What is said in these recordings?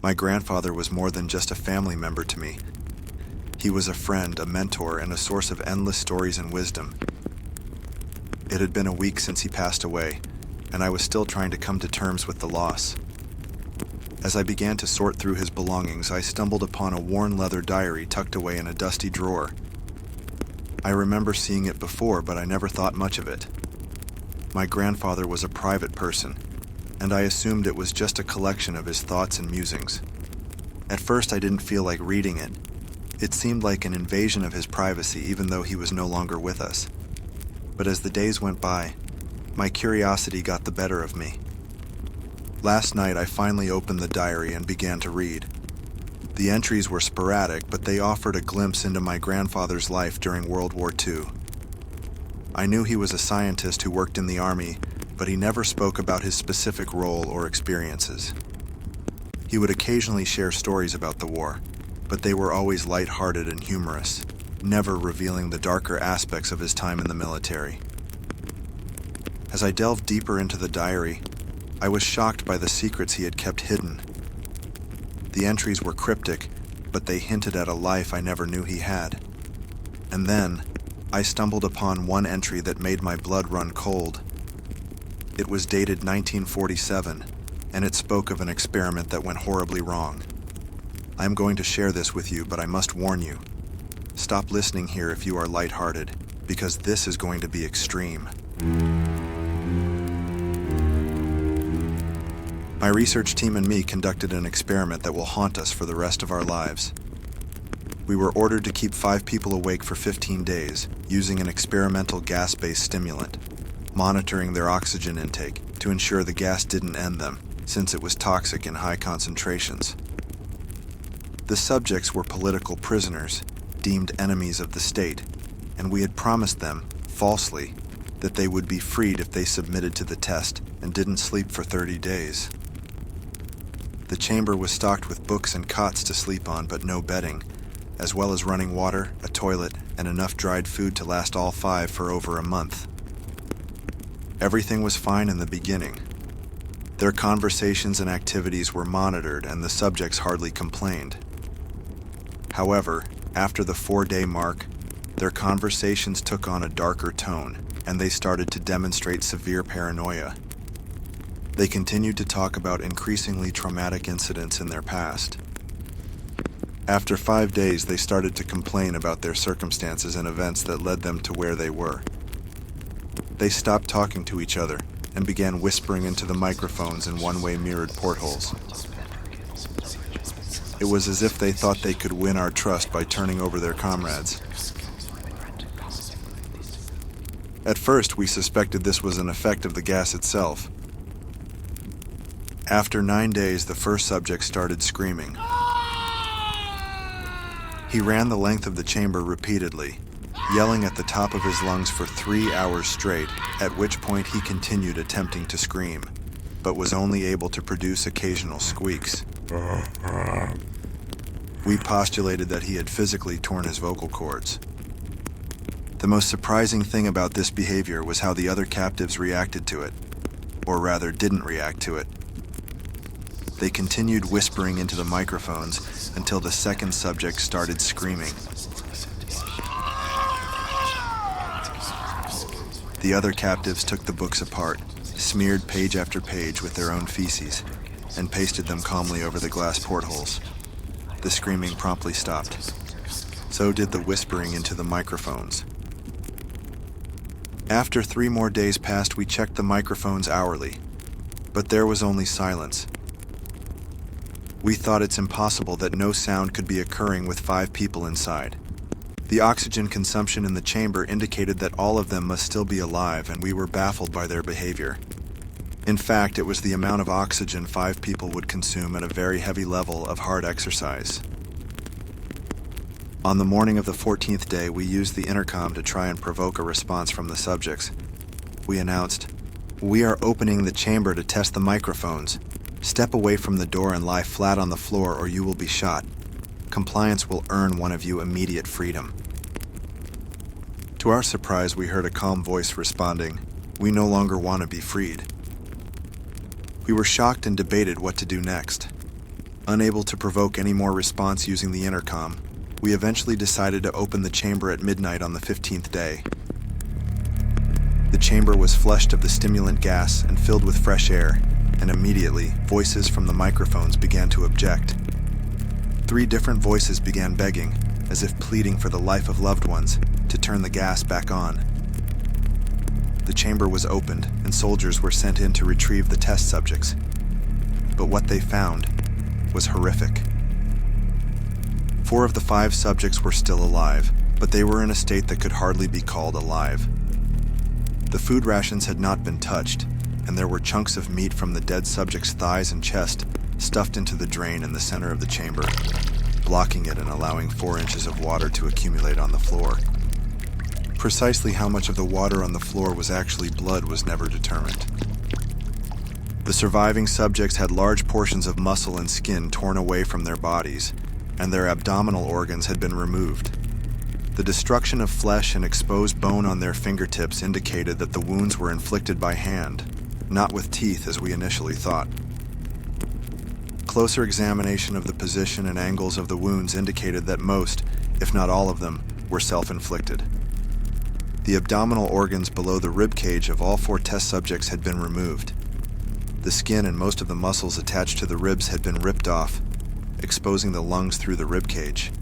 My grandfather was more than just a family member to me. He was a friend, a mentor, and a source of endless stories and wisdom. It had been a week since he passed away, and I was still trying to come to terms with the loss. As I began to sort through his belongings, I stumbled upon a worn leather diary tucked away in a dusty drawer. I remember seeing it before, but I never thought much of it. My grandfather was a private person, and I assumed it was just a collection of his thoughts and musings. At first, I didn't feel like reading it. It seemed like an invasion of his privacy, even though he was no longer with us. But as the days went by, my curiosity got the better of me. Last night, I finally opened the diary and began to read. The entries were sporadic, but they offered a glimpse into my grandfather's life during World War II. I knew he was a scientist who worked in the army, but he never spoke about his specific role or experiences. He would occasionally share stories about the war, but they were always lighthearted and humorous, never revealing the darker aspects of his time in the military. As I delved deeper into the diary, I was shocked by the secrets he had kept hidden. The entries were cryptic, but they hinted at a life I never knew he had. And then, I stumbled upon one entry that made my blood run cold. It was dated 1947, and it spoke of an experiment that went horribly wrong. I'm going to share this with you, but I must warn you. Stop listening here if you are lighthearted, because this is going to be extreme. My research team and me conducted an experiment that will haunt us for the rest of our lives. We were ordered to keep 5 people awake for 15 days, using an experimental gas-based stimulant, monitoring their oxygen intake to ensure the gas didn't end them, since it was toxic in high concentrations. The subjects were political prisoners, deemed enemies of the state, and we had promised them, falsely, that they would be freed if they submitted to the test and didn't sleep for 30 days. The chamber was stocked with books and cots to sleep on, but no bedding, as well as running water, a toilet, and enough dried food to last all 5 for over a month. Everything was fine in the beginning. Their conversations and activities were monitored, and the subjects hardly complained. However, after the 4-day mark, their conversations took on a darker tone, and they started to demonstrate severe paranoia. They continued to talk about increasingly traumatic incidents in their past. After 5 days, they started to complain about their circumstances and events that led them to where they were. They stopped talking to each other and began whispering into the microphones in one-way mirrored portholes. It was as if they thought they could win our trust by turning over their comrades. At first, we suspected this was an effect of the gas itself. After 9 days, the first subject started screaming. He ran the length of the chamber repeatedly, yelling at the top of his lungs for 3 hours straight, at which point he continued attempting to scream, but was only able to produce occasional squeaks. We postulated that he had physically torn his vocal cords. The most surprising thing about this behavior was how the other captives reacted to it, or rather didn't react to it. They continued whispering into the microphones until the second subject started screaming. The other captives took the books apart, smeared page after page with their own feces, and pasted them calmly over the glass portholes. The screaming promptly stopped. So did the whispering into the microphones. After 3 more days passed, we checked the microphones hourly, but there was only silence. We thought it's impossible that no sound could be occurring with 5 people inside. The oxygen consumption in the chamber indicated that all of them must still be alive, and we were baffled by their behavior. In fact, it was the amount of oxygen 5 people would consume at a very heavy level of hard exercise. On the morning of the 14th day, we used the intercom to try and provoke a response from the subjects. We announced, "We are opening the chamber to test the microphones. Step away from the door and lie flat on the floor or you will be shot. Compliance will earn one of you immediate freedom." To our surprise, we heard a calm voice responding, "We no longer want to be freed." We were shocked and debated what to do next. Unable to provoke any more response using the intercom, we eventually decided to open the chamber at midnight on the 15th day. The chamber was flushed of the stimulant gas and filled with fresh air, and immediately, voices from the microphones began to object. 3 different voices began begging, as if pleading for the life of loved ones, to turn the gas back on. The chamber was opened, and soldiers were sent in to retrieve the test subjects. But what they found was horrific. 4 of the 5 subjects were still alive, but they were in a state that could hardly be called alive. The food rations had not been touched, and there were chunks of meat from the dead subject's thighs and chest stuffed into the drain in the center of the chamber, blocking it and allowing 4 inches of water to accumulate on the floor. Precisely how much of the water on the floor was actually blood was never determined. The surviving subjects had large portions of muscle and skin torn away from their bodies, and their abdominal organs had been removed. The destruction of flesh and exposed bone on their fingertips indicated that the wounds were inflicted by hand, not with teeth as we initially thought. Closer examination of the position and angles of the wounds indicated that most, if not all of them, were self-inflicted. The abdominal organs below the rib cage of all 4 test subjects had been removed. The skin and most of the muscles attached to the ribs had been ripped off, exposing the lungs through the rib cage.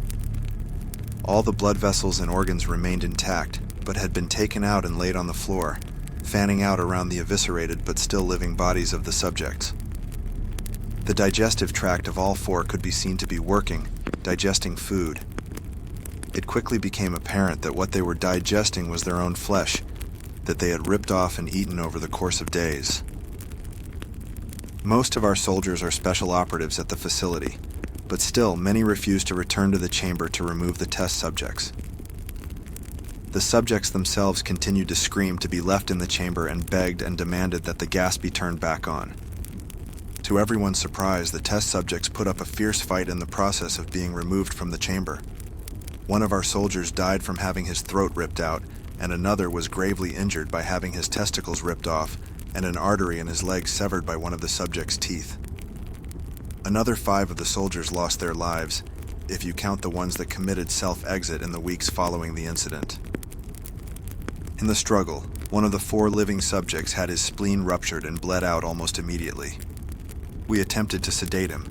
All the blood vessels and organs remained intact, but had been taken out and laid on the floor, fanning out around the eviscerated but still living bodies of the subjects. The digestive tract of all 4 could be seen to be working, digesting food. It quickly became apparent that what they were digesting was their own flesh, that they had ripped off and eaten over the course of days. Most of our soldiers are special operatives at the facility, but still many refuse to return to the chamber to remove the test subjects. The subjects themselves continued to scream to be left in the chamber and begged and demanded that the gas be turned back on. To everyone's surprise, the test subjects put up a fierce fight in the process of being removed from the chamber. One of our soldiers died from having his throat ripped out, and another was gravely injured by having his testicles ripped off and an artery in his leg severed by one of the subject's teeth. Another 5 of the soldiers lost their lives, if you count the ones that committed self-exit in the weeks following the incident. In the struggle, one of the 4 living subjects had his spleen ruptured and bled out almost immediately. We attempted to sedate him,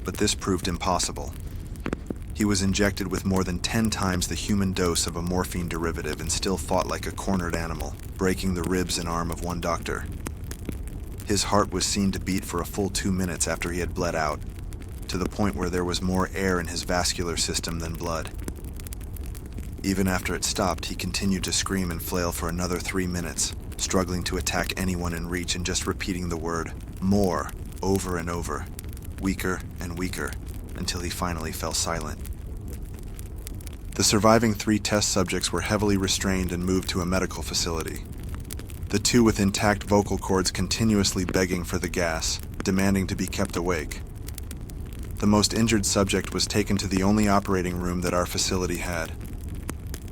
but this proved impossible. He was injected with more than 10 times the human dose of a morphine derivative and still fought like a cornered animal, breaking the ribs and arm of one doctor. His heart was seen to beat for a full 2 minutes after he had bled out, to the point where there was more air in his vascular system than blood. Even after it stopped, he continued to scream and flail for another 3 minutes, struggling to attack anyone in reach and just repeating the word, "more," over and over, weaker and weaker, until he finally fell silent. The surviving 3 test subjects were heavily restrained and moved to a medical facility. The 2 with intact vocal cords continuously begging for the gas, demanding to be kept awake. The most injured subject was taken to the only operating room that our facility had.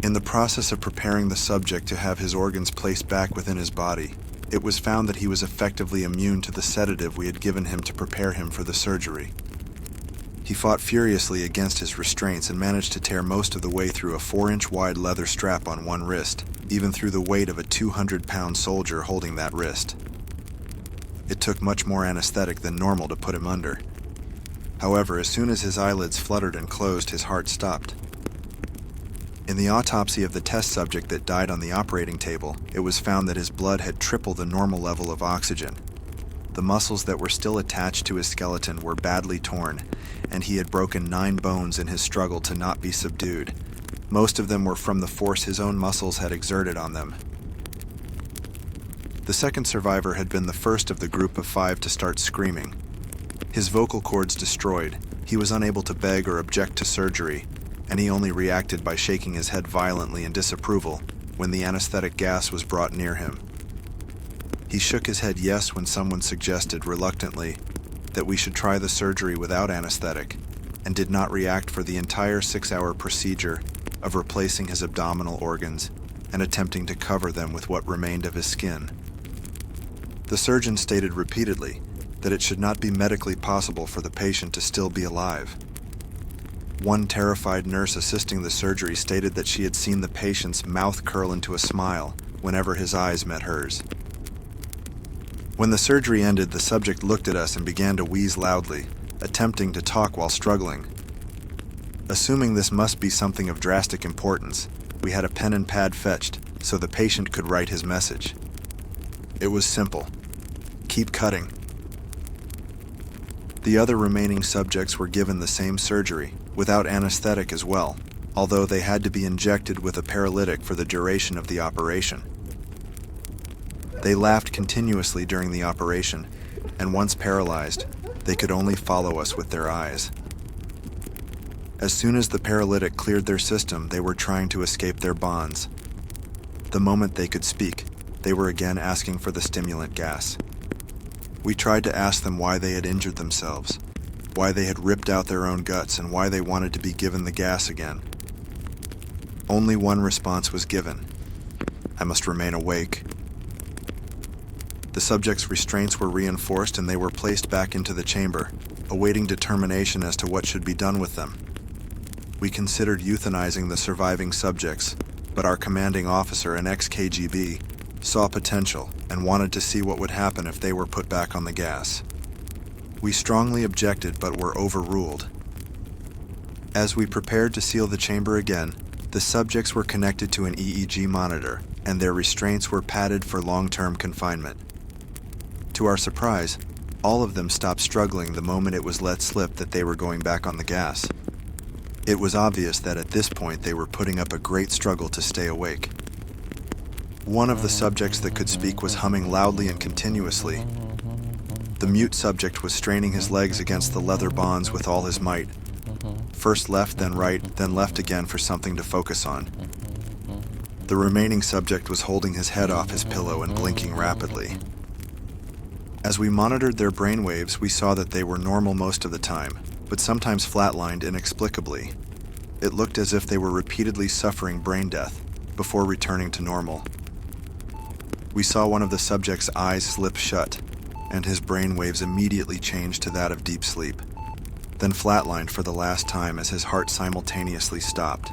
In the process of preparing the subject to have his organs placed back within his body, it was found that he was effectively immune to the sedative we had given him to prepare him for the surgery. He fought furiously against his restraints and managed to tear most of the way through a 4-inch wide leather strap on one wrist, even through the weight of a 200-pound soldier holding that wrist. It took much more anesthetic than normal to put him under. However, as soon as his eyelids fluttered and closed, his heart stopped. In the autopsy of the test subject that died on the operating table, it was found that his blood had tripled the normal level of oxygen. The muscles that were still attached to his skeleton were badly torn, and he had broken 9 bones in his struggle to not be subdued. Most of them were from the force his own muscles had exerted on them. The second survivor had been the first of the group of 5 to start screaming. His vocal cords destroyed, he was unable to beg or object to surgery, and he only reacted by shaking his head violently in disapproval when the anesthetic gas was brought near him. He shook his head yes when someone suggested, reluctantly, that we should try the surgery without anesthetic, and did not react for the entire 6-hour procedure of replacing his abdominal organs and attempting to cover them with what remained of his skin. The surgeon stated repeatedly that it should not be medically possible for the patient to still be alive. One terrified nurse assisting the surgery stated that she had seen the patient's mouth curl into a smile whenever his eyes met hers. When the surgery ended, the subject looked at us and began to wheeze loudly, attempting to talk while struggling. Assuming this must be something of drastic importance, we had a pen and pad fetched so the patient could write his message. It was simple. Keep cutting. The other remaining subjects were given the same surgery, without anesthetic as well, although they had to be injected with a paralytic for the duration of the operation. They laughed continuously during the operation, and once paralyzed, they could only follow us with their eyes. As soon as the paralytic cleared their system, they were trying to escape their bonds. The moment they could speak, they were again asking for the stimulant gas. We tried to ask them why they had injured themselves, why they had ripped out their own guts, and why they wanted to be given the gas again. Only one response was given: "I must remain awake." The subject's restraints were reinforced and they were placed back into the chamber, awaiting determination as to what should be done with them. We considered euthanizing the surviving subjects, but our commanding officer, an ex-KGB, saw potential and wanted to see what would happen if they were put back on the gas. We strongly objected but were overruled. As we prepared to seal the chamber again, the subjects were connected to an EEG monitor and their restraints were padded for long-term confinement. To our surprise, all of them stopped struggling the moment it was let slip that they were going back on the gas. It was obvious that at this point they were putting up a great struggle to stay awake. One of the subjects that could speak was humming loudly and continuously. The mute subject was straining his legs against the leather bonds with all his might. First left, then right, then left again for something to focus on. The remaining subject was holding his head off his pillow and blinking rapidly. As we monitored their brainwaves, we saw that they were normal most of the time, but sometimes flatlined inexplicably. It looked as if they were repeatedly suffering brain death before returning to normal. We saw one of the subject's eyes slip shut, and his brainwaves immediately changed to that of deep sleep, then flatlined for the last time as his heart simultaneously stopped.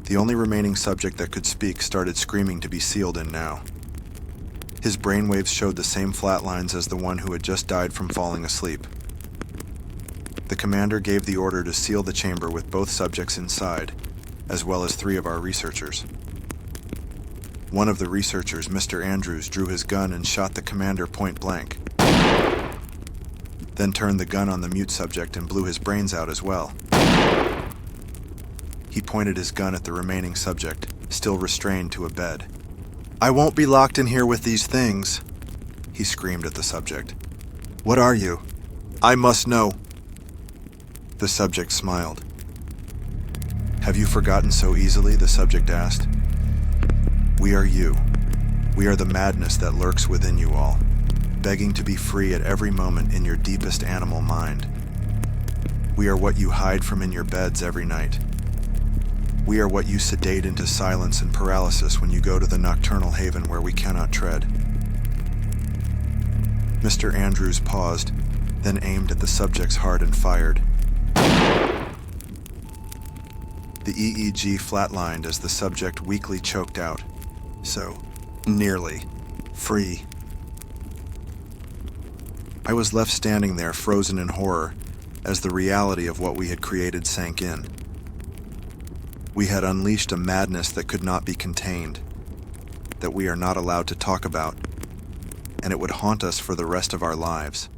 The only remaining subject that could speak started screaming to be sealed in now. His brainwaves showed the same flat lines as the one who had just died from falling asleep. The commander gave the order to seal the chamber with both subjects inside, as well as 3 of our researchers. One of the researchers, Mr. Andrews, drew his gun and shot the commander point blank, then turned the gun on the mute subject and blew his brains out as well. He pointed his gun at the remaining subject, still restrained to a bed. "I won't be locked in here with these things," he screamed at the subject. "What are you? I must know." The subject smiled. "Have you forgotten so easily?" the subject asked. "We are you. We are the madness that lurks within you all, begging to be free at every moment in your deepest animal mind. We are what you hide from in your beds every night. We are what you sedate into silence and paralysis when you go to the nocturnal haven where we cannot tread." Mr. Andrews paused, then aimed at the subject's heart and fired. The EEG flatlined as the subject weakly choked out. So, nearly free. I was left standing there, frozen in horror, as the reality of what we had created sank in. We had unleashed a madness that could not be contained, that we are not allowed to talk about, and it would haunt us for the rest of our lives.